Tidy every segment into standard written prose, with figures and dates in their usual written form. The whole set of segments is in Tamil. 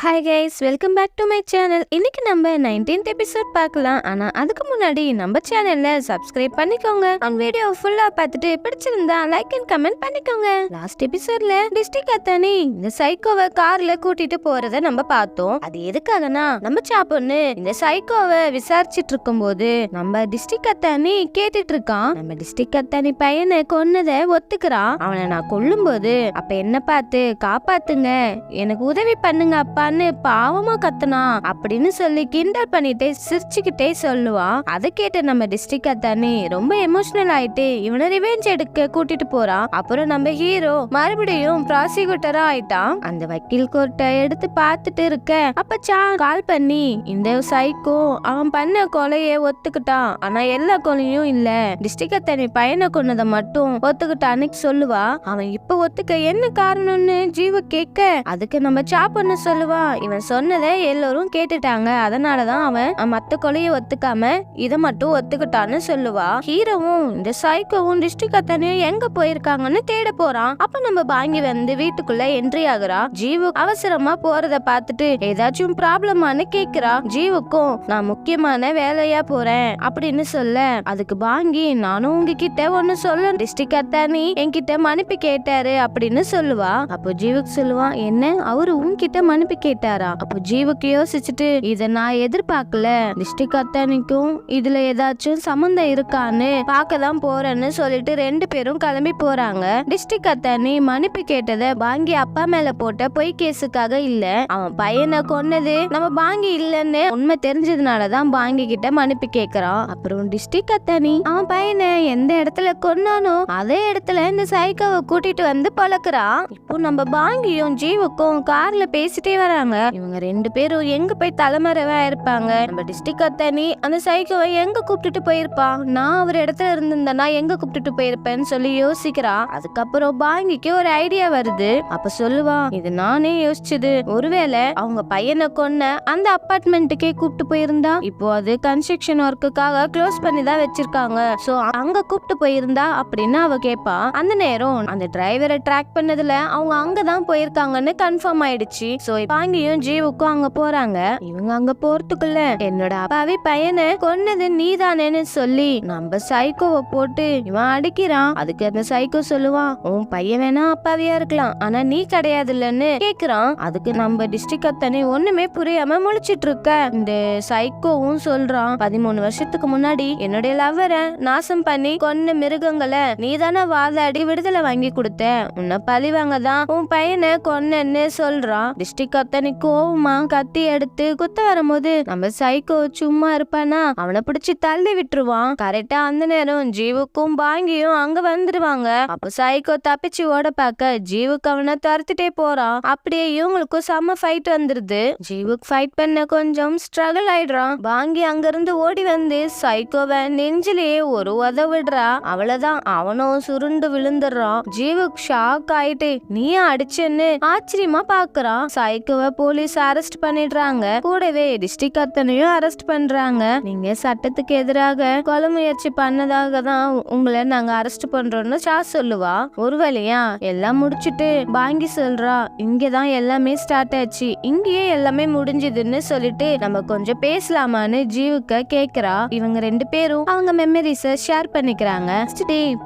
Hi guys, welcome back to my channel. இன்னைக்கு நம்ம 19th எபிசோட் பார்க்கலாம். ஆனா அதுக்கு முன்னாடி நம்ம சேனல்ல சப்ஸ்கிரைப் பண்ணிக்கோங்க. அந்த வீடியோ ஃபுல்லா பார்த்துட்டு பிடிச்சிருந்தா லைக் அண்ட் கமெண்ட் பண்ணிக்கோங்க. லாஸ்ட் எபிசோட்ல டிஸ்ட்ரிக்ட் அத்தானி இந்த சைக்கோவை கார்ல கூட்டிட்டு போறத நம்ம பார்த்தோம். அது எதுக்காகனா நம்ம சாப்பொண்ணு இந்த சைக்கோவை விசாரிச்சிட்டு இருக்கும் போது நம்ம டிஸ்ட்ரிக்ட் அத்தானி கேட்டுட்டு இருக்கான். நம்ம டிஸ்ட்ரிக்ட் அத்தானி பையனை கொன்னதை ஒத்துக்கிறான். அவனை நான் கொல்லும் போது அப்ப என்ன பார்த்து காப்பாத்துங்க, எனக்கு உதவி பண்ணுங்க அப்பா பாவமா கத்துனா அப்படின்னு சொல்லி கிண்டல் பண்ணிட்டே சிரிச்சுக்கிட்டே சொல்லுவான். அதை கேட்டு நம்ம டிஸ்ட்ரிக்ட் அத்தானி ரொம்ப எமோஷனல் ஆயிட்டு இவனை ரிவெஞ்ச் எடுக்க கூட்டிட்டு போறான். அப்புறம் நம்ம ஹீரோ மறுபடியும் ப்ராசிக்யூட்டரா ஆயிட்டான். அந்த வக்கீல் கோர்ட்டை எடுத்து பார்த்துட்டு இருக்க அப்ப கால் பண்ணி இந்த சைக்கோ அவன் பண்ண கொலையை ஒத்துக்கிட்டான். ஆனா எல்லா கொலையும் இல்ல, டிஸ்ட்ரிக்ட் அத்தானி பையனை கொன்னதை மட்டும் ஒத்துக்கிட்டான்னு சொல்லுவா. அவன் இப்ப ஒத்துக்க என்ன காரணம்னு ஜீவ கேட்க அதுக்கு நம்ம சாப்பொண்ணு சொல்லுவா, இவன் சொன்னதை எல்லாரும் கேட்டுட்டாங்க, அதனாலதான் அவன் மத்த கொலையை ஒத்துக்காம இதை மட்டும் ஒத்துக்கிட்டான்னு சொல்லுவா. ஹீரோவும் இந்த சைக்கோவும் டிஸ்ட்ரிக்ட் அத்தானியும் எங்க போயிருக்காங்கன்னு தேட போறான். அப்ப நம்ம பாங்கி வந்து வீட்டுக்குள்ள என்ட்ரி ஆகுறா. ஜீவு அவசரமா போறத பார்த்துட்டு ஏதாச்சும் ப்ராப்ளமானு கேக்குறா. ஜீவுக்கும் நான் முக்கியமான வேலையா போறேன் அப்படின்னு சொல்ல அதுக்கு பாங்கி நானும் உங்ககிட்ட ஒண்ணு சொல்ல, டிஸ்ட்ரிக்ட் அத்தானி என்கிட்ட மன்னிப்பு கேட்டாரு அப்படின்னு சொல்லுவா. அப்போ ஜீவுக்கு சொல்லுவான், என்ன அவரு உன்கிட்ட மன்னிப்பு கேட்டாரா? அப்போ ஜீவுக்கு யோசிச்சுட்டு இத நான் எதிர்பார்க்கல, டிஸ்ட்ரிக்ட் அத்தானிக்கும் இதுல ஏதாச்சும் சம்பந்தம் இருக்கான்னு பார்க்கதான் போறேன்னு சொல்லிட்டு ரெண்டு பேரும் கிளம்பி போறாங்க. டிஸ்ட்ரிக்ட் அத்தானி மன்னிப்பு கேட்டத பாங்கி அப்பா மேல போட்ட பொய் கேஸுக்காக இல்ல, அவன் பையனை கொன்னது நம்ம பாங்கி இல்லன்னு உண்மை தெரிஞ்சதுனாலதான் பாங்கி கிட்ட மன்னிப்பு கேக்குறான். அப்புறம் டிஸ்ட்ரிக்ட் அத்தானி அவன் பையனை எந்த இடத்துல கொன்னானோ அதே இடத்துல இந்த சைக்கோவை கூட்டிட்டு வந்து பழக்குறான். இப்போ நம்ம பாங்கியும் ஜீவுக்கும் கார்ல பேசிட்டே வராங்க. இவங்க ரெண்டு பேரும் எங்க போய் தலைமறைவா இருப்பாங்க? நம்ம டிஸ்ட்ரிக்ட் அத்தானி அந்த சைக்கோவை எங்க கூப்பிட்டுட்டு போயிருப்பான்? நான் அவர் இடத்துல இருந்திருந்தேன்னா எங்க கூப்பிட்டுட்டு போயிருப்பேன்னு சொல்லி யோசிக்கிறா. அதுக்கப்புறம் பாங்கிக்கு ஒரு ஐடியா வருது. அப்ப சொல்லுவா, இது நானே யோசிச்சது, ஒருவேளை அவங்க பையனை கொன்ன அந்த அபார்ட்மெண்ட்டுக்கே கூப்பிட்டு போயிருந்தா, இப்போ அது கன்ஸ்ட்ரக்ஷன் ஒர்க்குக்காக க்ளோஸ் பண்ணி தான் வச்சிருக்காங்க, சோ அங்க கூப்பிட்டு போயிருந்தா அப்படின்னு அவ கேட்பா. அந்த நேரம் அந்த டிரைவரை ட்ராக் பண்ணதுல அவங்க அங்கதான் போயிருக்காங்கன்னு கன்ஃபார்ம் ஆயிடுச்சு. சோ பாங்கியும் ஜீவுக்கும் அங்க போறாங்க. இவங்க அங்க போறதுக்குள்ள என்னோட அப்பாவி பையனை கொன்னது நீதானேன்னு சொல்லி நம்ம சைக்கோவை போட்டு இவன் அடிக்கிறான். அதுக்கு அந்த சைக்கோ சொல்லுவான், உன் பையன் வேணா அப்பாவியா இருக்கலாம், ஆனா நீ கிடையாதுல்லன்னு கேக்குறான். அதுக்கு நம்ம டிஸ்ட்ரிக்ட் அத்தானி ஒண்ணுமே புரியாம முழிச்சிட்டு இருக்க இந்த சைக்கோவும் சொல்றான், 13 வருஷத்துக்கு முன்னாடி என்னுடைய லவ்வரை நாசம் பண்ணி கொன்ன மிருகங்களை நீதானே வாதாடி விடுதலை வாங்கி கொடுத்த, உன்னை பழிவாங்க தான் உன் பையனை கொன்னன்னு சொல்றான். டிஸ்ட்ரிக்ட் அத்தானி கோவமா கத்தி எடுத்து குத்த வரும்போது நம்ம சைக்கோ சும்மா இருப்பானா, அவனை பிடிச்சு தள்ளி விட்டுருவான். கரெக்டா அந்த நேரம் ஜீவுக்கும் பாங்கியும் அங்க வந்துருவாங்க. அப்ப சைக்கோ தப்பிச்சு ஓட பார்க்க ஜீவுக்கு அவனை துரத்திட்டே போறான். அப்படியே இவங்களுக்கும் செம்ம ஃபைட் வந்துருது. ஜீவுக்கு ஃபைட் பண்ண கொஞ்சம் ஸ்ட்ரகிள் ஆயிடுறான். பாங்கி அங்க இருந்து ஓடி வந்து சைக்கோவை நெஞ்சிலேயே ஒரு உத விடுறா. அவ்வளவுதான், அவனும் சுருண்டு விழுந்துடுறான். ஜீவுக்கு ஷாக் ஆயிட்டு நீ அடிச்சேன்னு ஆச்சரியமா பாக்குறான். சைக்கோவை போலீஸ் அரெஸ்ட் பண்ணிடுறாங்க. கூடவே டிஸ்ட்ரிக்ட் அத்தானியும் அரெஸ்ட் பண்றாங்க. நீங்க சட்டத்துக்கு எதிராக கொலை முயற்சி பண்ணதாக தான் உங்களை நாங்க அரெஸ்ட் பண்றோம்னு சொல்லுவா. ஒரு வழியா எல்லாம் முடிச்சுட்டு பாங்கி சொல்றா, இங்கதான் எல்லாமே ஸ்டார்ட் ஆச்சு, இங்கேயே எல்லாமே முடிஞ்சதுன்னு சொல்லிட்டு நம்ம கொஞ்சம் பேசலாமான்னு ஜீவுக்க கேக்குறா. இவங்க ரெண்டு பேரும் அவங்க மெமரிஸ ஷேர் பண்ணிக்கிறாங்க.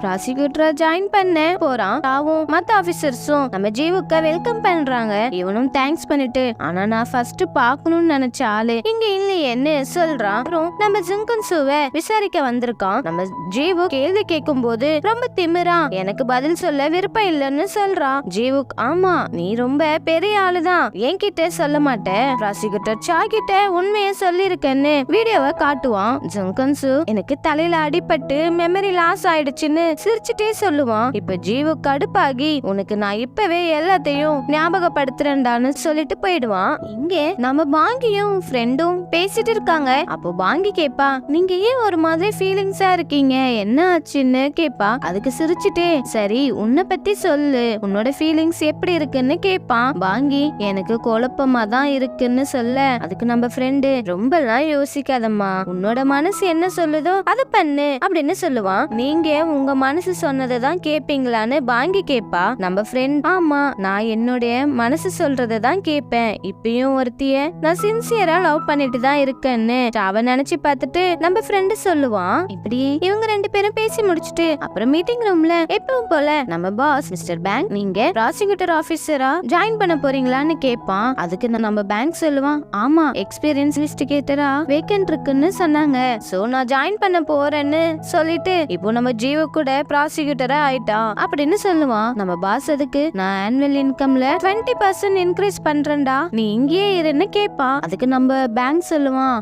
ப்ராசிக்யூட்டரா ஜாயின் பண்ண போறான். தாவும் மத்த ஆபீசர்ஸும் நம்ம ஜீவுக்க வெல்கம் பண்றாங்க. இவனும் தேங்க்ஸ் பண்ணிட்டு, ஆனா நான் ஃபர்ஸ்ட் பார்க்கணும்னு நினைச்ச ஆளு இங்க இல்லையேன்னு சொல்றான். அப்புறம் நம்ம ஜிங்கன்சுவை விசாரிக்க வந்திருக்கான். நம்ம ஜீவு கேள்வி கேட்கும் போது ரொம்ப திமிரா எனக்கு பதில் சொல்ல விருப்பம் இல்லைன்னு சொல்றான். ஜீவுக், ஆமா நீ ரொம்ப பெரிய ஆளுதான், என்கிட்ட சொல்ல மாட்டேன், ப்ராசிக்யூட்டர் சா கிட்ட உண்மையை சொல்லிருக்கேன்னு வீடியோவை காட்டுவான். ஜிங்கன்சு எனக்கு தலையில அடிபட்டு மெமரி லாஸ் ஆயிடுச்சுன்னு சிரிச்சுட்டே சொல்லுவான். இப்ப ஜீவு கடுப்பாகி உனக்கு நான் இப்பவே எல்லாத்தையும் ஞாபகப்படுத்துறேன்டான்னு சொல்லிட்டு போயிடுவான். இங்க நம்ம பாங்கியும் ஃப்ரெண்டும் பேசிட்டு இருக்காங்க. அப்போ பாங்கி கேப்பா, நீங்க ஏன் ஒரு மாதிரி ஃபீலிங்ஸா இருக்கீங்க, என்ன ஆச்சுன்னு கேப்பா. அதுக்கு சிரிச்சுட்டே, சரி உன்னை பத்தி சொல்லு, உன்னோட ஃபீலிங்ஸ் எப்படி இருக்குன்னு கேப்பான். பாங்கி எனக்கு குழப்பமா தான் இருக்குன்னு சொல்ல அதுக்கு நம்ம ஃப்ரெண்டு, ரொம்பலாம் யோசிக்காதம்மா, உன்னோட மனசு என்ன சொல்லுதோ அதை பண்ணு அப்படின்னு சொல்லுவான். நீங்க உங்க மனசு சொன்னதை தான் கேப்பீங்களான்னு பாங்கி கேப்பா. நம்ம ஃப்ரெண்ட், ஆமா நான் என்னுடைய மனசு சொல்றதை தான் கேப்பேன் பண்ணிருப்பேன். இப்பயும் ஒருத்திய நான் சின்சியரா லவ் பண்ணிட்டு தான் இருக்கேன்னு அவன் நினைச்சு பார்த்துட்டு நம்ம ஃப்ரெண்டு சொல்லுவான். இப்படி இவங்க 2 பேரும் பேசி முடிச்சுட்டு அப்புறம் மீட்டிங் ரூம்ல எப்பவும் போல நம்ம பாஸ் மிஸ்டர் பேங்க் நீங்க ப்ராசிக்யூட்டர் ஆபீசரா ஜாயின் பண்ண போறீங்களான்னு கேட்பான். அதுக்கு நம்ம பேங்க் சொல்லுவான், ஆமா எக்ஸ்பீரியன்ஸ் இன்வெஸ்டிகேட்டரா வேக்கன்ட் இருக்குன்னு சொன்னாங்க, சோ நான் ஜாயின் பண்ண போறேன்னு சொல்லிட்டு இப்போ நம்ம ஜீவ கூட ப்ராசிக்யூட்டரா ஆயிட்டான் அப்படின்னு சொல்லுவான். நம்ம பாஸ் அதுக்கு நான் ஆனுவல் இன்கம்ல 20% இன்க்ரீஸ் பண்றேன்டா, நீ இங்கேயே இருன்னு கேட்பான். அதுக்கு நம்ம பேங்க் சொல்லுவான்,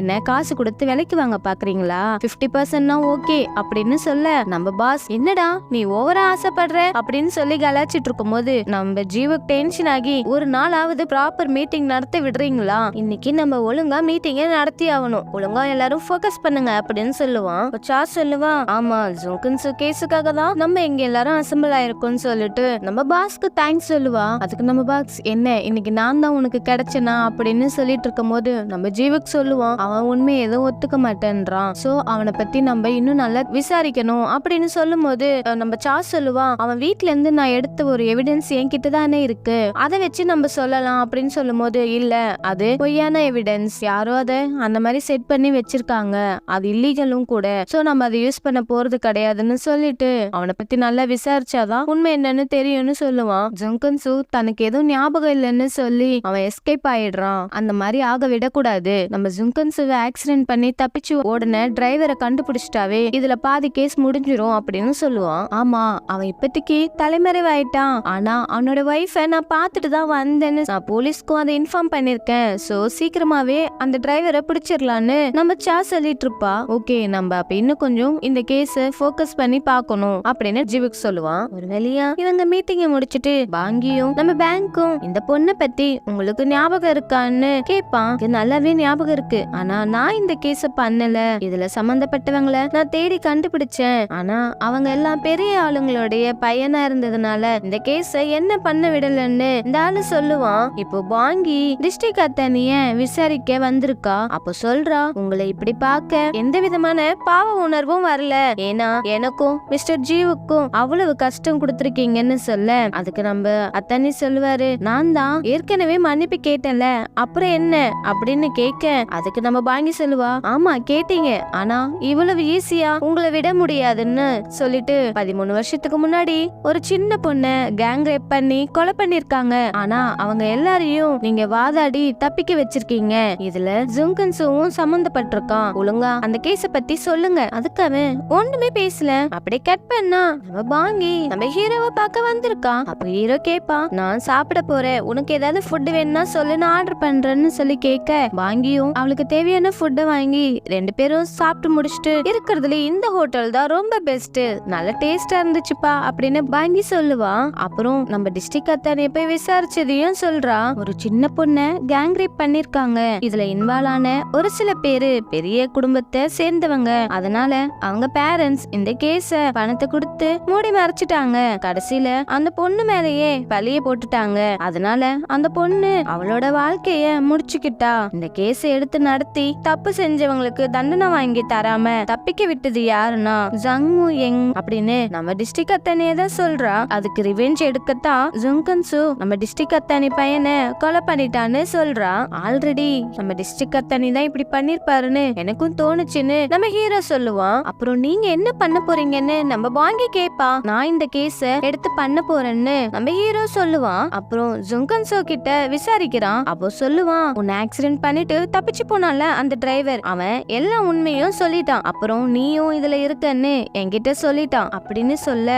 என்ன காசு கொடுத்து விலைக்கு வாங்க பாக்குறீங்களா, 50% ஓகே அப்படின்னு சொல்ல நம்ம பாஸ் என்னடா நீ ஓவரா ஆசைப்படுற அப்படின்னு சொல்லி கலாச்சிட்டு இருக்கும் போது நம்ம ஜீவுக்கு டென்ஷன் ஆகி ஒரு நாளாவது ப்ராப்பர் மீட்டிங் நடத்த விடுறீங்களா, இன்னைக்கு நம்ம ஒழுங்கா மீட்டிங்க நடத்தி ஆகணும், ஒழுங்கா எல்லாரும் ஃபோக்கஸ் பண்ணுங்க அப்படின்னு சொல்லுவான். சார் சொல்லுவான், ஆமா ஜோக்கன்ஸ் கேஸுக்காக தான் நம்ம இங்க எல்லாரும் அசம்பிள் ஆயிருக்கோம்னு சொல்லிட்டு நம்ம பாஸ்க்கு தேங்க்ஸ் சொல்லுவா. அதுக்கு நம்ம பாஸ் என்ன இன்னைக்கு நான் தான் உனக்கு கிடைச்சனா அப்படின்னு சொல்லிட்டு இருக்கும் போது நம்ம ஜீவுக்கு சொல்லுவான், அவன் உண்மையை எதுவும் ஒத்துக்க மாட்டேன்றான், சோ அவனை பத்தி நம்ம இன்னும் நல்லா விசாரிக்கணும் அப்படின்னு சொல்லும் போது நம்ம சாஸ் சொல்லுவான், அவன் வீட்ல இருந்து நான் எடுத்த ஒரு எவிடன்ஸ் என்கிட்ட தானே இருக்கு, அதை வச்சு நம்ம சொல்லலாம் அப்படின்னு சொல்லும் போது இல்ல அது பொய்யான எவிடன்ஸ், யாரோ அதை அந்த மாதிரி செட் பண்ணி வச்சிருக்காங்க, அது இல்லீகலும் கூட, சோ நம்ம அதை யூஸ் பண்ண போறது கிடையாதுன்னு சொல்லிட்டு அவனை பத்தி நல்லா விசாரிச்சாதான் உண்மை என்னன்னு தெரியும்னு சொல்லுவான். ஜங்கன்சு தனக்கு எதுவும் ஞாபகம் இல்லைன்னு சொல்லி அவன் எஸ்கேப் ஆயிடுறான். அந்த மாதிரி ஆக விடக்கூடாது, நம்ம ஜங்கன்சுவை ஆக்சிடென்ட் பண்ணி தப்பிச்சு ஓடுன டிரைவரை கண்டுபிடிச்சிட்டாவே இதுல பாதி கேஸ் முடிஞ்சிரும் அப்படின்னு சொல்லுவான். ஆமா அவன் இப்பத்திக்கு தலைமறைவாயிட்டான், ஆனா அவனோட வைஃபை நான் பார்த்துட்டு தான் வந்தேன்னு நான் போலீஸ்க்கும் அதை இன்ஃபார்ம் பண்ணிருக்கேன், சோ சீக்கிரமாவே அந்த டிரைவரை பிடிச்சிடலான்னு நம்ம சா சொல்லிட்டு இருப்பா. ஓகே நம்ம அப்ப இன்னும் கொஞ்சம் இந்த கேஸ ஃபோக்கஸ் பண்ணி பார்க்கணும் அப்படின்னு ஜீவுக்கு சொல்லுவான். ஒரு வழியா இவங்க மீட்டிங்க முடிச்சிட்டு பாங்கியும் நம்ம பேங்க்கும் இந்த பொண்ணை பத்தி உங்களுக்கு ஞாபகம் இருக்கான்னு கேட்பான். நல்லாவே ஞாபகம் இருக்கு, ஆனா நான் இந்த கேஸ பண்ணல, இதுல சம்பந்தப்பட்டவங்களை நான் தேடி கண்டுபிடிச்சேன், ஆனா அவங்க எல்லாம் பெரிய ஆளுங்களுடைய பையனா இருந்ததுனால இந்த கேஸ என்ன பண்ண விடலன்னு இந்த ஆளு சொல்லுவான். இப்போ பாங்கி டிஸ்ட்ரிக்ட் அத்தானிய விசாரிக்க வந்திருக்கா. அப்போ சொல்றா, உங்களை இப்படி பார்க்க எந்த விதமான பாவ உணர்வும் வரல, ஏன்னா எனக்கும் மிஸ்டர் ஜீவுக்கும் அவ்வளவு கஷ்டம் கொடுத்திருக்கீங்கன்னு சொல்ல அதுக்கு நம்ம அத்தானி சொல்லுவாரு, நான் தான் ஏற்கனவே மன்னிப்பு கேட்டேன்ல அப்புறம் என்ன அப்படின்னு கேட்க அதுக்கு நம்ம பாங்கி சொல்லுவா, ஆமா கேட்டீங்க, ஆனா இவ்வளவு ஈஸியா உங்களை விட முடியாதுன்னு சொல்லிட்டு 13 வருஷத்துக்கு முன்னாடி ஒரு சின்ன பொண்ணை கேங் ரேப் பண்ணி கொலை பண்ணிருக்காங்க, ஆனா அவங்க எல்லாரையும் நீங்க வாதாடி தப்பிக்க வச்சிருக்கீங்க, இதுல ஜுங்கன்சுவும் சம்பந்தப்பட்டிருக்கான், ஒழுங்கா அந்த கேஸ பத்தி சொல்லுங்க. அதுக்கு அவன் ஒண்ணுமே பேசல. அப்படியே கட் பண்ணா நம்ம பாங்கி நம்ம ஹீரோவை பார்க்க வந்திருக்கான். அப்ப ஹீரோ கேப்பா, நான் சாப்பிட போறேன், உனக்கு ஏதாவது ஃபுட் வேணும்னா சொல்லு நான் ஆர்டர் பண்றேன்னு சொல்லி கேட்க பாங்கியும் அவளுக்கு தேவையான ஃபுட்டை வாங்கி 2 பேரும் சாப்பிட்டு முடிச்சுட்டு இருக்கிறதுல இந்த ஹோட்டல் தான் ரொம்ப பெஸ்ட், நல்ல டேஸ்டா இருந்துச்சுப்பா அப்படின்னு பாங்கி சொல்லுவான். அப்புறம் நம்ம டிஸ்ட்ரிக்ட் அத்தானிய போய் விசாரிச்சதையும் சொல்றா. ஒரு சின்ன பொண்ணை கேங் ரேப் பண்ணிருக்காங்க, இதுல இன்வால்வ் ஆன ஒரு சில பேரு பெரிய குடும்பத்தை சேர்ந்தவங்க, அதனால அவங்க பேரண்ட்ஸ் இந்த கேஸ பணத்தை கொடுத்து மூடி மறைச்சிட்டாங்க, கடைசியில அந்த பொண்ணு மேலேயே பழிய போட்டுட்டாங்க, அதனால அந்த பொண்ணு அவளோட வாழ்க்கைய முடிச்சுக்கிட்டா. இந்த கேஸ எடுத்து நடத்தி தப்பு செஞ்சவங்களுக்கு தண்டனை வாங்கி தராம தப்பிக்க விட்டது யாருன்னா ஜங்மு யங் அப்படின்னு நம்ம டிஸ்ட்ரிக்ட் அத்தானியே தான் சொல்றா. அதுக்கு ரிவெஞ்ச் எடுக்கத்தான் ஜுங்கன்சு நம்ம டிஸ்ட்ரிக்ட் அத்தானி பையனை கொலை பண்ணிட்டான்னு சொல்றா. ஆல்ரெடி நம்ம டிஸ்ட்ரிக்ட் அத்தானி தான் இப்படி பண்ணிருப்பாருன்னு எனக்கும் தோணுச்சுன்னு நம்ம ஹீரோ சொல்லுவான். அப்புறம் நீங்க என்ன பண்ண போறீங்கன்னு நம்ம பாங்கி கேப்பா. நான் இந்த கேஸ எடுத்து பண்ண போறேன்னு நம்ம ஹீரோ சொல்லுவான். அப்புறம் ஜுங்கன்சோ கிட்ட விசாரிக்கிறான். அப்போ சொல்லுவான், உன்னை ஆக்சிடென்ட் பண்ணிட்டு தப்பிச்சு போனால அந்த டிரைவர், அவன் எல்லா உண்மையும் சொல்லிட்டான், அப்புறம் நீயும் இதுல இருக்கன்னு என்கிட்ட சொல்லிட்டான் அப்படின்னு சொல்ல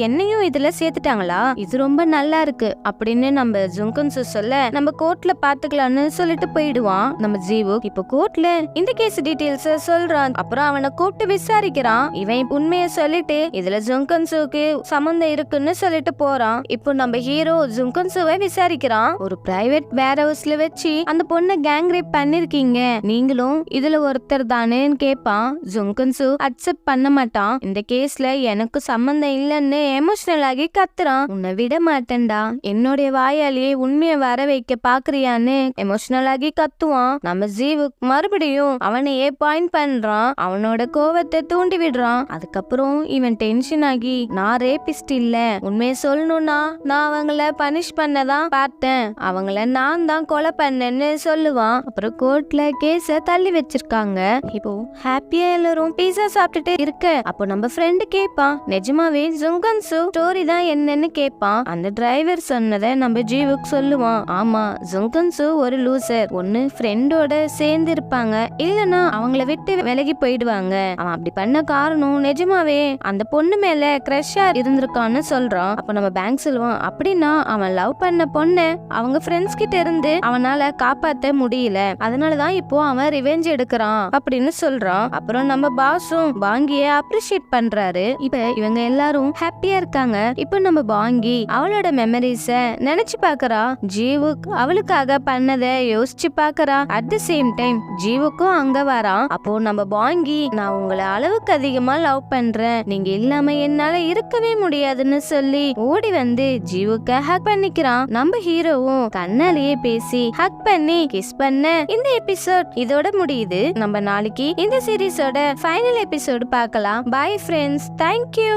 என்னையும் இதுல சேர்த்துட்டாங்களா, இது ரொம்ப நல்லா இருக்கு அப்படின்னு நம்ம ஜுங்கன்சோ சொல்ல நம்ம கோர்ட்ல பாத்துக்கலாம்னு சொல்லிட்டு போயிடுவான். நம்ம ஜீவு இப்போ கோர்ட்ல இந்த கேஸ் டீடைல்ஸ் சொல்றான். அப்புறம் அவனை கூப்பிட்டு விசாரிக்கிறான். இவன் உண்மையை சொல்லிட்டு இதுல ஜுங்கன்சுக்கு சம்பந்தம் இருக்குன்னு சொல்லிட்டு போறான். இப்போ நம்ம ஹீரோ ஜுங்கன்சுவை விசாரிக்கிறான். ஒரு பிரைவேட் வேர் ஹவுஸ்ல வச்சு அந்த பொண்ணை கேங் ரேப் பண்ணிருக்கீங்க, நீங்களும் இதுல ஒருத்தர் தானேன்னு கேட்பான். ஜுங்கன்சு அக்செப்ட் பண்ண மாட்டான். இந்த கேஸ்ல எனக்கு சம்பந்தம் இல்லன்னு எமோஷனல் ஆகி கத்துறான். உன்னை விட மாட்டேன்டா, என்னுடைய வாயாலேயே உண்மையை வர வைக்க பாக்குறியான்னு எமோஷனல் ஆகி கத்துவான். நம்ம ஜீவு மறுபடியும் அவனையே பாயிண்ட் பண்றான், அவனோட கோவத்தை தூண்டி விடுறான். அதுக்கப்புறம் இவன் டென்ஷன் ஆகி, நான் ரேபிஸ்ட் இல்ல, உண்மையை சொல்லணும்னா நான் அவங்கள பனிஷ் பண்ணதான் பார்த்தேன் இருக்கேன், அவங்கள நான் தான் கொலை பண்ணேன்னு சொல்லுவான். அப்புறம் கோர்ட்ல கேஸ தள்ளி வச்சிருக்காங்க. இப்போ ஹாப்பியா எல்லாரும் பீஸா சாப்பிட்டுட்டு இருக்க அப்போ நம்ம ஃப்ரெண்டு கேட்பான், நிஜமாவே ஜுங்கன்சு ஸ்டோரி தான் என்னன்னு கேட்பான். அந்த டிரைவர் சொன்னதை நம்ம ஜீவுக்கு சொல்லுவான். ஆமா, ஜுங்கன்சு ஒரு லூசர். ஒன்னு ஃப்ரெண்டோட சேர்ந்து இருப்பாங்க, இல்லனா அவங்கள விட்டு விலகி போயிடுவாங்க. அவன் அப்படி பண்ண காரணம் நிஜமாவே அந்த பொண்ணு மேல கிரஷா இருந்திருக்கான்னு சொல்றான். அப்ப நம்ம பேங்க் சொல்லுவான், அப்படின்னா அவன் லவ் பண்ண பொண்ணு அவங்க ஃப்ரெண்ட்ஸ் கிட்ட இருந்து அவனால காப்பாத்த முடியல, அதனாலதான் இப்போ அவன் ரிவெஞ்ச் எடுக்கிறான் அப்படின்னு சொல்றான். அப்புறம் நம்ம பாஸும் பாங்கிய அப்ரிஷியேட் பண்றாரு. இப்ப இவங்க எல்லாரும் ஹாப்பியா இருக்காங்க. இப்போ நம்ம பாங்கி அவளோட மெமரிஸ நினைச்சு பாக்குறா. ஜீவுக்கு அவளுக்காக பண்ணதை யோசிச்சு பாக்குறா. அட் த சேம் டைம் ஜீவுக்கும் அங்க வரான். அப்போ நம்ம பாங்கி, நான் உங்களை அளவுக்கு அதிகமா லவ் பண்றேன், நீங்க இல்லாம என்னால இருக்கவே முடியாதுன்னு சொல்லி ஓடி வந்து ஜீவுக்கு ஹக் பண்ணிக்கிறான். நம்ம ஹீரோவும் கண்ணாலேயே பேசி ஹக் பண்ணி கிஸ் பண்ண இந்த எபிசோட் இதோட முடியுது. நம்ம நாளைக்கு இந்த சீரிஸோட ஃபைனல் எபிசோடு பார்க்கலாம். Bye friends, thank you.